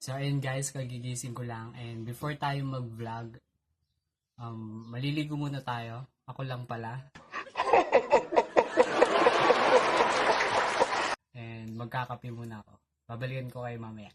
So ayun guys, kagigising ko lang and before tayo mag-vlog, maliligo muna tayo. Ako lang pala. And magkakape muna ako. Babalikan ko kayo mamaya.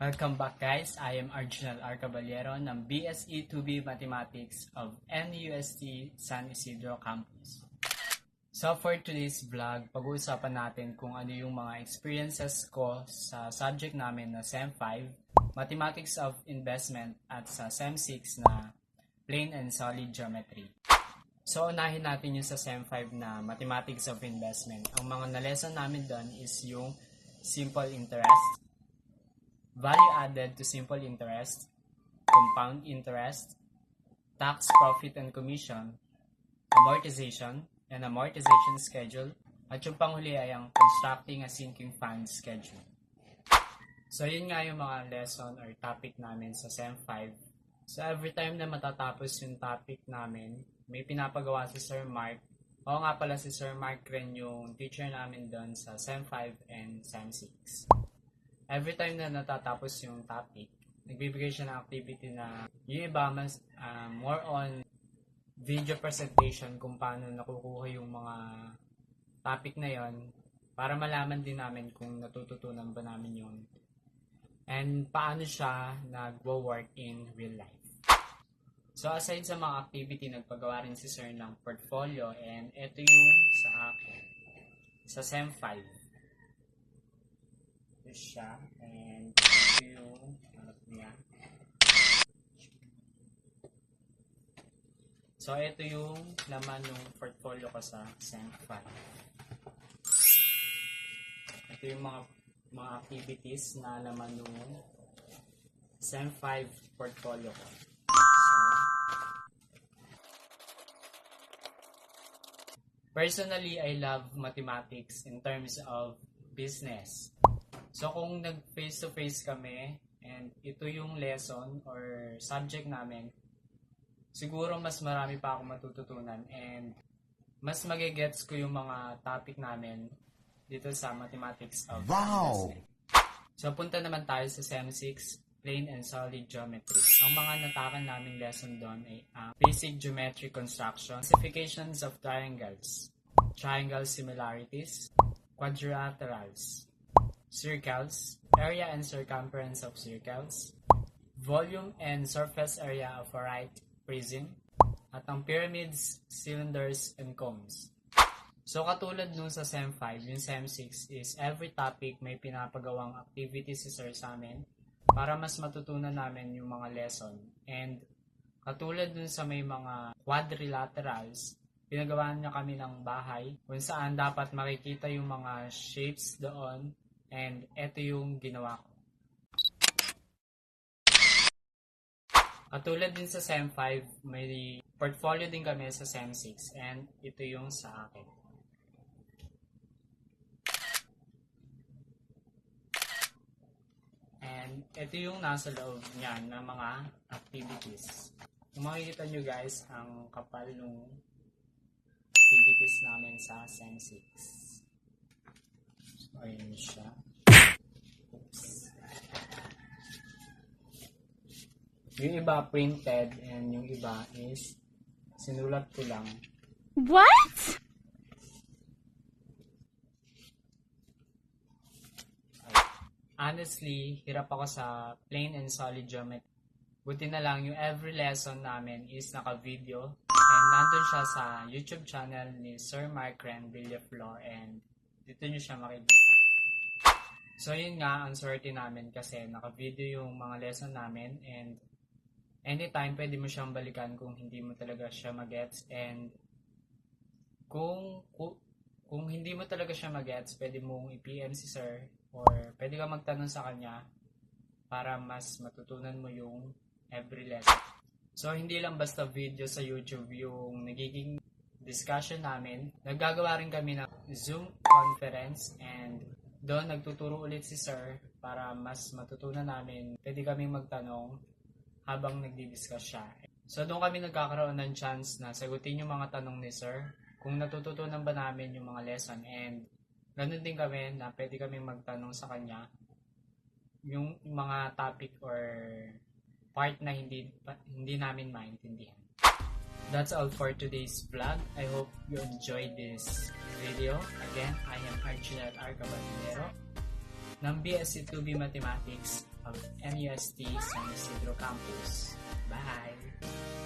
Welcome back guys, I am Arjunal R. Caballero ng BSE 2B Mathematics of NUST San Isidro Campus. So for today's vlog, pag-uusapan natin kung ano yung mga experiences ko sa subject namin na SEM 5, Mathematics of Investment at sa SEM 6 na Plain and Solid Geometry. So unahin natin yung sa SEM 5 na Mathematics of Investment. Ang mga na-lesson namin doon is yung simple interest, value added to simple interest, compound interest, tax, profit and commission, amortization, and amortization schedule, at yung panghuli ay ang constructing a sinking fund schedule. So yun nga yung mga lesson or topic namin sa SEM 5. So every time na matatapos yung topic namin, may pinapagawa si Sir Mark. Oo nga pala si Sir Mark rin yung teacher namin doon sa SEM 5 and SEM 6. Every time na natatapos yung topic, nagbibigay siya ng activity na yung iba mas more on video presentation kung paano nakukuha yung mga topic na yon para malaman din namin kung natututunan ba namin yun and paano siya nagwo-work in real life. So aside sa mga activity, nagpagawa rin si Sir ng portfolio and ito yung sa akin sa SEM 5. Siya and ito yung harap niya. So ito yung laman ng portfolio ko sa SEM 5. Ito yung mga activities na laman ng SEM 5 portfolio ko. Personally, I love mathematics in terms of business. So kung nag face-to-face kami and ito yung lesson or subject namin, siguro mas marami pa akong matututunan and mas magigets ko yung mga topic namin dito sa Mathematics of Investment. So punta naman tayo sa SEM 6, Plain and Solid Geometry. Ang mga natakan naming lesson doon ay Basic Geometric Construction, Classifications of Triangles, Triangle Similarities, Quadrilaterals, circles, area and circumference of circles, volume and surface area of a right prism, at ang pyramids, cylinders, and cones. So katulad nung sa SEM 5, yung SEM 6 is every topic may pinapagawang activity si Sir sa amin para mas matutunan namin yung mga lesson. And katulad dun sa may mga quadrilaterals, pinagawa niya kami ng bahay kung saan dapat makikita yung mga shapes doon. And ito yung ginawa ko. Katulad din sa SEM 5, may portfolio din kami sa SEM 6 and ito yung sa akin. And ito yung nasa loob niyan ng mga activities. Kung makikita nyo guys, ang kapal ng activities namin sa SEM 6. So, ayun siya. Yung iba printed and yung iba is sinulat ko lang. What? Honestly, hirap ako sa plain and solid geometry. Buti na lang yung every lesson namin is naka-video and nandun siya sa YouTube channel ni Sir Mark Ren Villaflor and dito nyo siya makikita. So yun nga, ang swerte namin kasi naka-video yung mga lesson namin and anytime pwede mo siyang balikan kung hindi mo talaga siya magets and kung Kung hindi mo talaga siya magets, pwede mong i-PM si sir or pwede ka magtanong sa kanya para mas matutunan mo yung every lesson. So, hindi lang basta video sa YouTube yung nagiging discussion namin. Naggagawa rin kami ng Zoom conference and doon nagtuturo ulit si sir para mas matutunan namin. Pwede kami magtanong habang nagdi-discuss siya. So, doon kami nagkakaroon ng chance na sagutin yung mga tanong ni sir kung natututunan ba namin yung mga lesson, and ganun din kami na pwede kami magtanong sa kanya yung mga topic or part na hindi namin maintindihan. That's all for today's vlog. I hope you enjoyed this video. Again, I am Arjunel Arcabalero ng BSc 2B Mathematics of MUST San Isidro Campus. Bye!